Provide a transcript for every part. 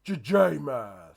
JJath.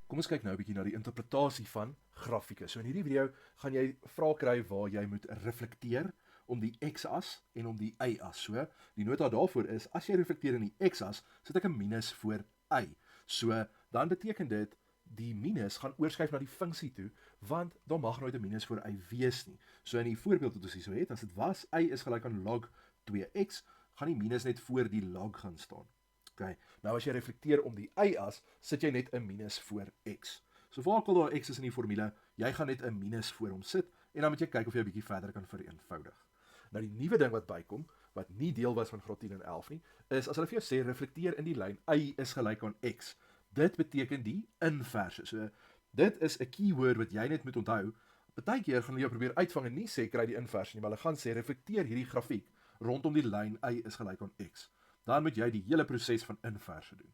Kom ons kyk nou 'n bietjie na die interpretasie van grafieke. So in hierdie video gaan jy vrae kry waar jy moet reflekteer om die x-as en om die y-as. So die nota daarvoor is as jy reflekteer in die x-as, sit ek 'n minus voor y. So dan beteken dit die minus gaan oorskuif na die funksie toe, want daar mag nooit 'n minus voor y wees nie. So in die voorbeeld wat ons hier so het, as dit was y is gelyk aan log 2x, gaan die minus net voor die log gaan staan. Okay. Nou as jy reflekteer om die y-as, sit jy net 'n minus voor x. So waar ook al daar x is in die formule, jy gaan net 'n minus voor hom sit en dan moet jy kyk of jy 'n bietjie verder kan vereenvoudig. Nou die nuwe ding wat bykom, wat nie deel was van graad 10 en 11 nie, is as hulle vir jou sê reflekteer in die lyn y is gelyk aan x. Dit beteken die inverse. So dit is 'n keyword wat jy net moet onthou. Partykeer gaan hulle jou probeer uitvang en nie sê kry die inverse nie, maar hulle gaan sê reflekteer hierdie grafiek rondom die lyn y is gelyk aan x. Dan moet jy die hele proses van inverse doen.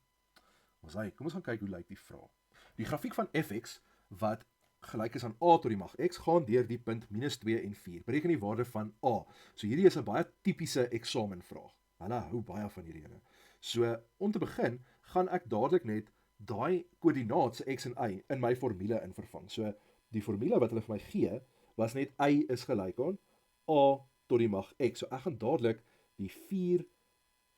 Kom ons gaan kyk hoe lyk die vraag. Die grafiek van fx wat gelyk is aan a tot die mag x gaan deur die punt minus 2 en 4. Bereken die waarde van a. So hierdie is 'n baie tipiese eksamenvraag. Hulle hou baie van hierdie ene. So om te begin gaan ek dadelik net daai koördinaat se x en y in my formule invervang. So die formule wat hulle vir my gee was net y is gelyk aan a tot die mag x. So ek gaan dadelik die 4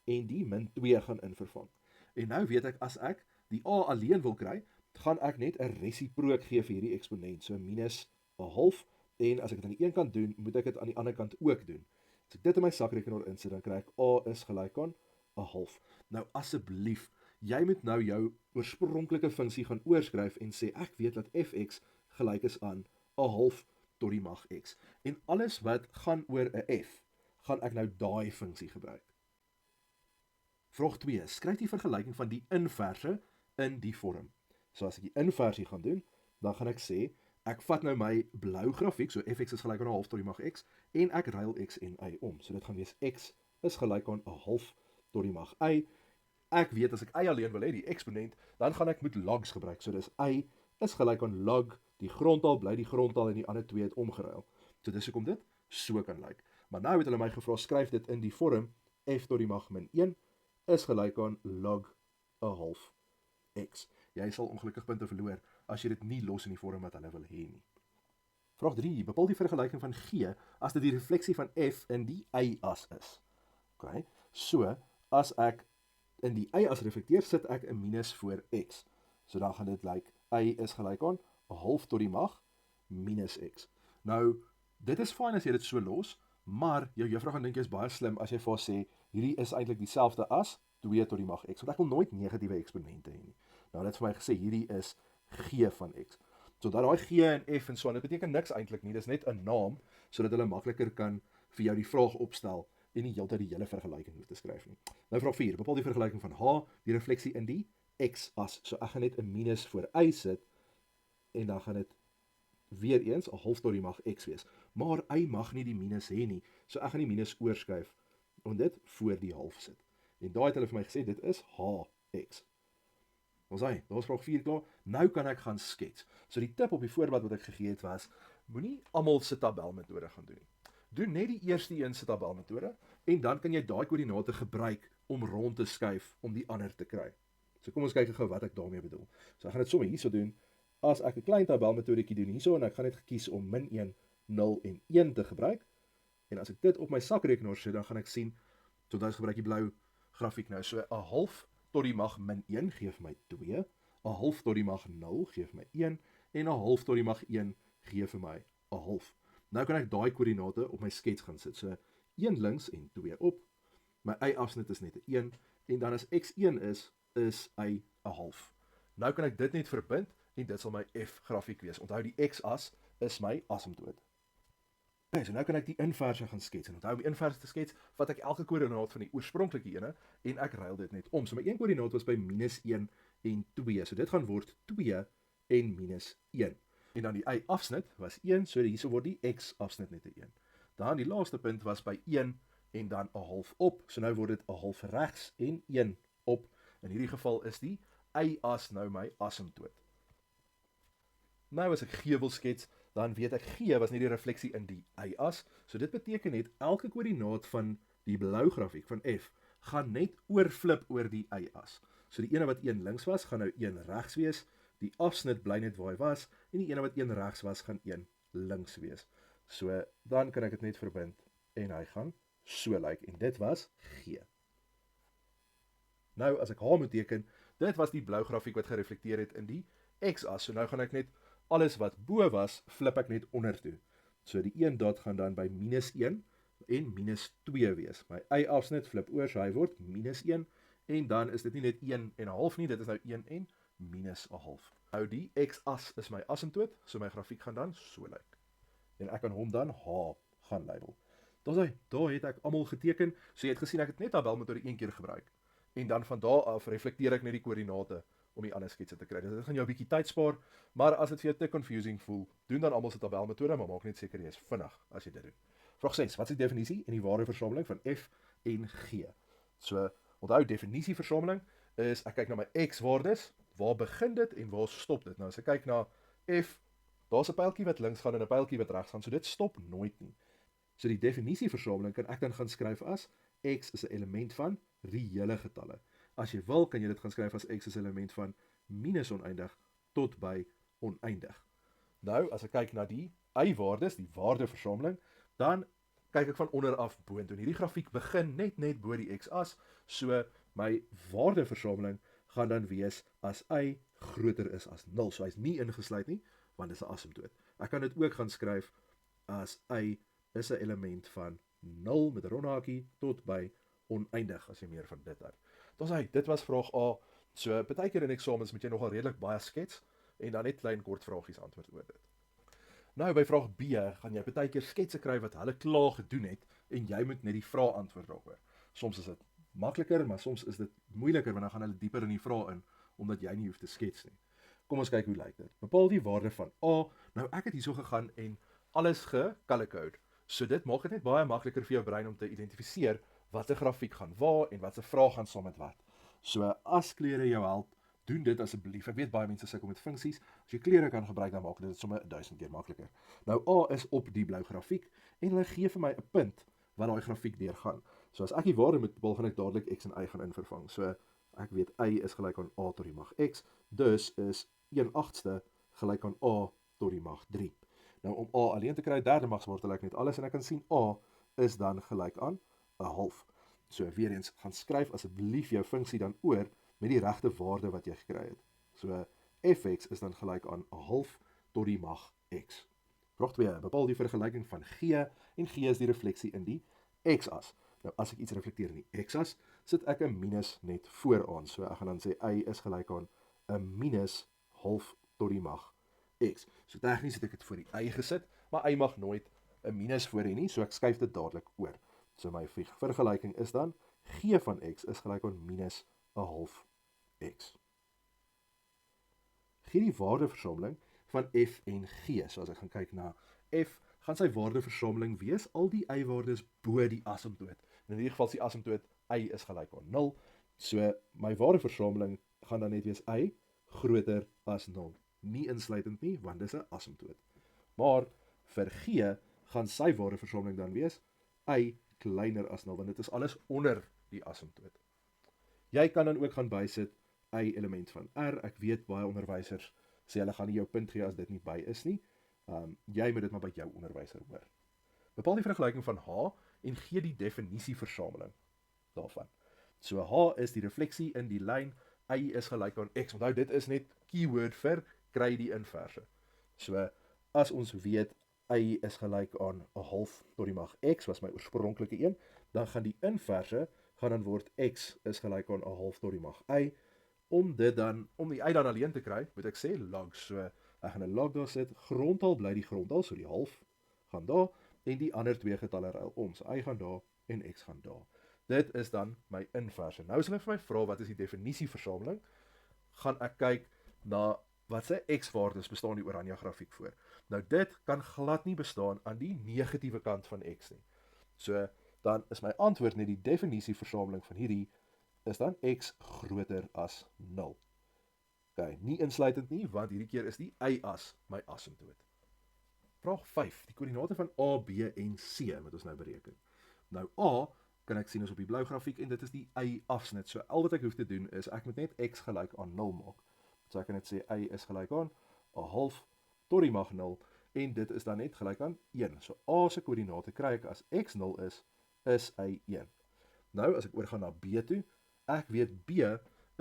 en die min 2 gaan invervang. En nou weet ek, as ek die a alleen wil kry, gaan ek net 'n resiprook gee vir hierdie eksponent, so minus 'n half, en as ek dit aan die een kant doen, moet ek dit aan die ander kant ook doen. As ek dit in my sakrekenaar insit, dan kry ek a is gelyk aan 'n half. Nou asseblief, jy moet nou jou oorspronklike funksie gaan oorskryf en sê, ek weet dat fx gelyk is aan 'n half tot die mag x. En alles wat gaan oor 'n f, gaan ek nou daai funksie gebruik. Vraag 2. Skryf die vergelyking van die inverse in die vorm. So as ek die inversie gaan doen, dan gaan ek sê, ek vat nou my blou grafiek, so fx is gelyk aan 'n half tot die mag x, en ek ruil x en y om. So dit gaan wees x is gelyk aan 'n half tot die mag y. Ek weet as ek y alleen wil hê, die eksponent, dan gaan ek moet logs gebruik. So dis y is gelyk aan log, die grondtaal bly die grondtaal en die ander twee het omgeruil. So dis hoekom dit so kan lyk. Maar nou het hulle my gevra, skryf dit in die vorm f tot die mag min 1 is gelyk aan log 'n half x. Jy sal ongelukkig punte verloor as jy dit nie los in die vorm wat hulle wil hê nie. Vraag 3. Bepaal die vergelyking van g as dit die refleksie van f in die y-as is. Okay. So, as ek in die y-as reflekteer, sit ek 'n minus voor x. So dan gaan dit lyk, y is gelyk aan 'n half tot die mag minus x. Nou, dit is fyn as jy dit so los, maar jou juffrou gaan dink jy is baie slim as jy vir haar sê, hierdie is eintlik dieselfde as 2 tot die mag x, want ek wil nooit negatiewe eksponente hê nie. Nou, dit het vir my gesê, hierdie is g van x. So dat daai g en f en so aan, dit beteken niks eintlik nie, dit is net 'n naam, sodat hulle makliker kan vir jou die vraag opstel, en nie heeltyd die hele vergelyking hoef te skryf nie. Nou vraag 4, bepaal die vergelyking van h, die refleksie in die x-as. So ek gaan net 'n minus voor y sit, en dan gaan dit weer eens 'n half tot die mag x wees. Maar y mag nie die minus hê nie, so ek gaan die minus oorskuif, en dit voor die half sit. En daai het hulle vir my gesê, dit is hx. Daar was vraag 4 klaar. Nou kan ek gaan skets. So die tip op die voorbeeld wat ek gegee het was, moenie almal se tabelmetode gaan doen nie. Doen net die eerste een se tabelmetode, en dan kan jy daai koördinate gebruik om rond te skuif om die ander te kry. So kom ons kyk gou wat ek daarmee bedoel. So ek gaan dit sommer hierso doen. As ek 'n klein tabelmetodetjie doen hierso, en ek gaan net kies om min 1, 0 en 1 te gebruik, en as ek dit op my sakrekenaar sit, dan gaan ek sien, so dan gebruik die blou grafiek nou, so 'n half tot die mag min 1 gee vir my 2, 'n half tot die mag 0 gee vir my 1, en 'n half tot die mag 1 gee vir my 'n half. Nou kan ek daai koördinate op my skets gaan sit, so 1 links en 2 op, my y-afsnit is net 'n 1, en dan as x 1 is y 'n half. Nou kan ek dit net verbind, en dit sal my f-grafiek wees. Onthou, die x-as is my asymptoot. Okay, so nou kan ek die inverse gaan skets, en onthou, om die inverse te skets, vat ek elke koördinaat van die oorspronklike ene, en ek ruil dit net om. So my een koördinaat was by minus 1 en 2, so dit gaan word 2 en minus 1. En dan die y-afsnit was 1, so hierso word die x-afsnit net 'n 1. Dan die laaste punt was by 1, en dan 'n half op, so nou word dit 'n half regs en 1 op. In hierdie geval is die y-as nou my asymptoot. Nou as ek g wil skets, dan weet ek g was nie die refleksie in die y-as, so dit beteken net elke koördinaat van die blou grafiek van f gaan net oorflip oor die y-as. So die ene wat 1 links was, gaan nou 1 regs wees, die afsnit bly net waar hy was, en die ene wat 1 regs was, gaan 1 links wees. So, dan kan ek dit net verbind, en hy gaan so lyk, en dit was G. Nou, as ek H moet teken, dit was die blou grafiek wat gereflekteer het in die x-as, so nou gaan ek net, alles wat bo was, flip ek net onder toe. So die 1 dot gaan dan by -1 en -2 wees. My y-afsnit flip oor, so hy word -1, en dan is dit nie net 1 en 'n half nie, dit is nou 1 en -1/2. Nou die x-as is my asymptoot, so my grafiek gaan dan so lyk. En ek kan hom dan H gaan label. Daar het ek almal geteken, so jy het gesien ek het net tabelmetode 1 keer gebruik. En dan van daar af reflekteer ek net die koördinate om die ander sketse te kry. Dit gaan jou 'n bietjie tyd spaar, maar as dit vir jou te confusing voel, doen dan almal se tabelmetode, maar maak net seker jy is vinnig as jy dit doen. Vraag 6, wat is die definisie en die waardeversameling van F en G? So, onthou definisieversameling is ek kyk na my x-waardes, waar begin dit en waar stop dit? Nou as ek kyk na F, daar's 'n pyltjie wat links gaan en 'n pyltjie wat regs gaan, so dit stop nooit nie. So die definisieversameling kan ek dan gaan skryf as x is 'n element van reële getalle. As jy wil, kan jy dit gaan skryf as x is 'n element van minus oneindig tot by oneindig. Nou, as ek kyk na die y-waardes, die waardeversameling, dan kyk ek van onder af boontoe. Hierdie grafiek begin net bo die x-as, so my waardeversameling gaan dan wees as y groter is as 0. So hy's nie ingesluit nie, want dit is 'n asymptoot. Ek kan dit ook gaan skryf as y is 'n element van 0 met 'n rondhakie tot by oneindig, as jy meer van dit het. Dit was vraag A. So, partykeer in eksamens moet jy nogal redelik baie skets, en dan net klein kort vragies antwoord oor dit. Nou, by vraag B, gaan jy partykeer sketse kry wat hulle klaar gedoen het, en jy moet net die vraag antwoord daaroor. Soms is dit makliker, maar soms is dit moeiliker, want dan gaan hulle dieper in die vraag in, omdat jy nie hoef te skets nie. Kom ons kyk hoe lyk dit. Bepaal die waarde van A. Nou, ek het hierso gegaan en alles ge-color code. So dit maak dit net baie makliker vir jou brein om te identifiseer wat 'n grafiek gaan waar en wat 'n vraag gaan saam met wat. So as kleure jou help, doen dit asseblief. Ek weet baie mense sukkel met funksies. As jy kleure kan gebruik, dan maak dit sommer 1000 keer makliker. Nou A is op die blou grafiek en hulle gee vir my 'n punt wat daai grafiek deurgaan. So as ek die waarde moet bepaal, gaan ek dadelik x en y gaan invervang. So ek weet y is gelyk aan a tot die mag x, dus is 1/8 gelyk aan a tot die mag 3. Nou om a alleen te kry, derde magswortel ek net alles en ek kan sien a is dan gelyk aan 1/2. So weer eens, gaan skryf asseblief jou funksie dan oor met die regte waarde wat jy gekry het. So fx is dan gelyk aan 1/2 tot die mag x. Vraag 2, bepaal die vergelyking van g, en g is die refleksie in die x-as. Nou as ek iets reflekteer in die x-as, sit ek 'n minus net vooraan. So ek gaan dan sê y is gelyk aan 'n minus 1/2 tot die mag x. So tegnies het ek dit voor die y gesit, maar y mag nooit 'n minus voor hê nie, so ek skuif dit dadelik oor. So my vergelyking is dan g van x is gelyk aan minus 1/2 x. Gee die waardeversameling van f en g. So as ek gaan kyk na f, gaan sy waardeversameling wees al die y-waardes bo die asymptoot. In hierdie geval is die asymptoot y is gelyk aan 0. So my waardeversameling gaan dan net wees y groter as 0. Nie insluitend nie, want dis 'n asymptoot. Maar vir g gaan sy waardeversameling dan wees y kleiner as 0, want dit is alles onder die asymptoot. Jy kan dan ook gaan bysit y element van r. Ek weet baie onderwysers sê hulle gaan nie jou punt gee as dit nie by is nie. Jy moet dit maar by jou onderwyser hoor. Bepaal die vergelyking van h en gee die definisieversameling daarvan. So h is die refleksie in die lyn, y is gelyk aan x. Onthou, dit is net keyword vir kry die inverse. So as ons weet y is gelyk aan 1/2 tot die mag x, was my oorspronklike een, dan gaan die inverse gaan dan word x is gelyk aan 1/2 tot die mag y. Om die y dan alleen te kry, moet ek sê log. So ek gaan 'n log daar sit, grondtal bly die grondtal, so die half gaan daar, en die ander twee getalle ruil om. So y gaan daar en x gaan daar. Dit is dan my inverse. Nou as hulle vir my vra wat is die definisieversameling, gaan ek kyk na wat se x-waardes bestaan die oranje grafiek voor. Nou dit kan glad nie bestaan aan die negatiewe kant van x nie. So dan is my antwoord net die definisieversameling van hierdie is dan x groter as 0. Okay, nie insluitend nie, want hierdie keer is die y-as my asymptoot. Vraag 5, die koördinate van A, B en C moet ons nou bereken. Nou A kan ek sien is op die blou grafiek en dit is die y-afsnit. So al wat ek hoef te doen is ek moet net x gelyk aan 0 maak. So ek kan net sê y is gelyk aan 'n half tot die mag 0 en dit is dan net gelyk aan 1. So a se koördinate kry ek as x 0 is y 1. Nou as ek oorgaan na b toe, ek weet b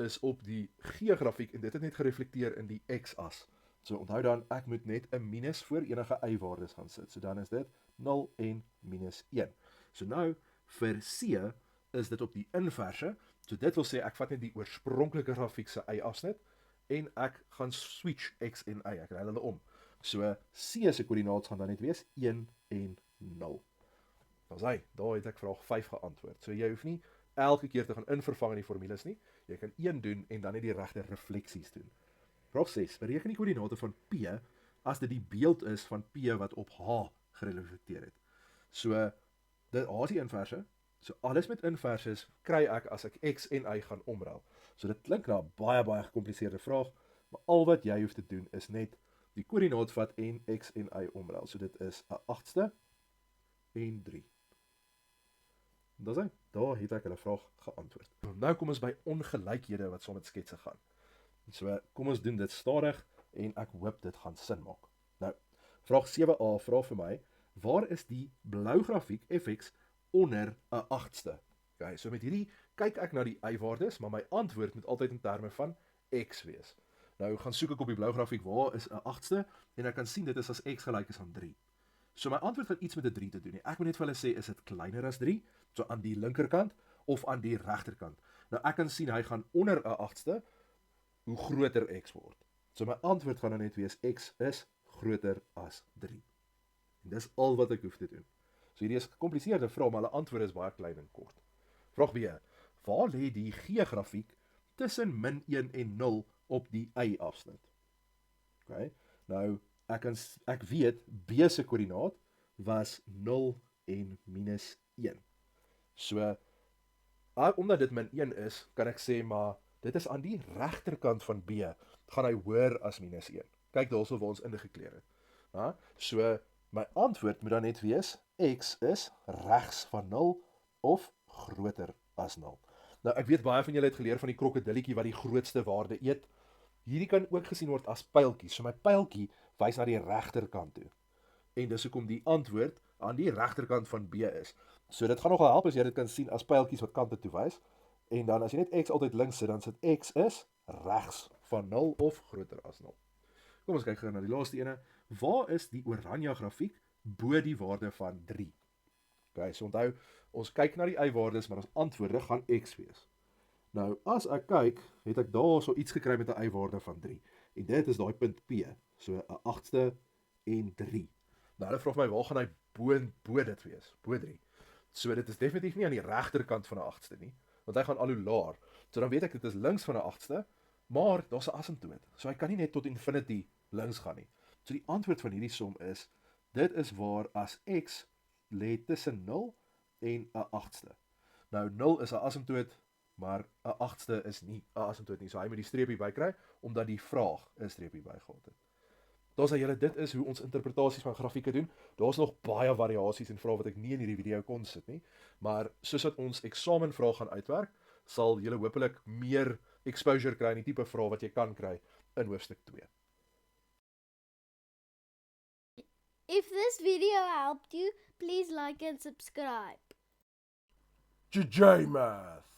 is op die g-grafiek en dit het net gereflekteer in die x-as. So onthou dan, ek moet net 'n minus voor enige y-waardes gaan sit. So dan is dit 0 en minus 1. So nou, vir c is dit op die inverse. So dit wil sê, ek vat net die oorspronklike grafiek se y-afsnit en ek gaan switch x en y, ek ruil hulle om. So c se koördinaat gaan dan net wees 1 en 0. Ons daar het ek vraag 5 geantwoord. So jy hoef nie elke keer te gaan invervang in die formules nie. Jy kan 1 doen en dan net die regte refleksies doen. Vraag 6. Bereken die koördinate van P as dit die beeld is van P wat op H gereflekteer het. So dit H is die inverse. So alles met inverses kry ek as ek x en y gaan omruil. So dit klink na 'n baie gekompliseerde vraag, maar al wat jy hoef te doen is net die koördinaat vat en x en y omruil. So dit is 'n 8ste en 3. Daar het ek hulle vraag geantwoord. Nou kom ons by ongelykhede wat saam met sketse gaan. So kom ons doen dit stadig en ek hoop dit gaan sin maak. Nou, vraag 7a vra vir my, waar is die blou grafiek fx onder 'n 8ste? Okay, so met hierdie kyk ek na die y-waardes, maar my antwoord moet altyd in terme van x wees. Nou gaan soek ek op die blou grafiek waar is 'n 8ste en ek kan sien dit is as x gelyk is aan 3. So my antwoord gaan iets met 'n 3 te doen. Ek moet net vir hulle sê, is dit kleiner as 3? So aan die linkerkant of aan die regterkant. Nou ek kan sien hy gaan onder 'n 8ste hoe groter x word. So my antwoord gaan dan net wees x is groter as 3. En dis al wat ek hoef te doen. So hierdie is 'n gekompliseerde vraag, maar hulle antwoord is baie klein en kort. Vraag B. Waar lê die g-grafiek tussen -1 en 0 op die y-afsnit? Okay. Nou ek weet B se koördinaat was 0 en minus 1. So omdat dit -1 is, kan ek sê maar dit is aan die regterkant van B, gaan hy hoër as minus 1. Kyk daarso waar ons ingekleer het. Ja, so my antwoord moet dan net wees, x is regs van 0 of groter as 0. Nou ek weet baie van julle het geleer van die krokodilletjie wat die grootste waarde eet. Hierdie kan ook gesien word as pyltjies. So my pyltjie wys na die regterkant toe. En dis hoekom die antwoord aan die regterkant van B is. So dit gaan nogal help as jy dit kan sien as pyltjies wat kante toe wys. En dan as jy net x altyd links sit, dan sit x is regs van 0 of groter as 0. Kom ons kyk gou na die laaste ene. Waar is die oranje grafiek bo die waarde van 3? Okay, so onthou, ons kyk na die y-waardes, maar ons antwoorde gaan x wees. Nou, as ek kyk, het ek daar so iets gekry met 'n y-waarde van 3. En dit is daai punt P, so 'n 8ste en 3. Nou, hulle vra my, waar gaan hy bo dit wees? Bo 3. So dit is definitief nie aan die regterkant van 'n 8ste nie, want hy gaan al hoe laer. So dan weet ek dit is links van 'n 8ste, maar daar's 'n asymptoot. So hy kan nie net tot infinity links gaan nie. So die antwoord van hierdie som is, dit is waar as x lê tussen 0 en 'n 8ste. Nou 0 is 'n asymptoot, maar 'n 8ste is nie 'n asymptoot nie. So hy moet die streepie bykry omdat die vraag 'n streepie bygehad het. Daar's julle, dit is hoe ons interpretasies van grafieke doen. Daar's nog baie variasies en vrae wat ek nie in hierdie video kon sit nie, maar soos wat ons eksamenvrae gaan uitwerk, sal julle hopelik meer exposure kry in die tipe vrae wat jy kan kry in hoofstuk 2. If this video helped you, please like and subscribe. JJ Math.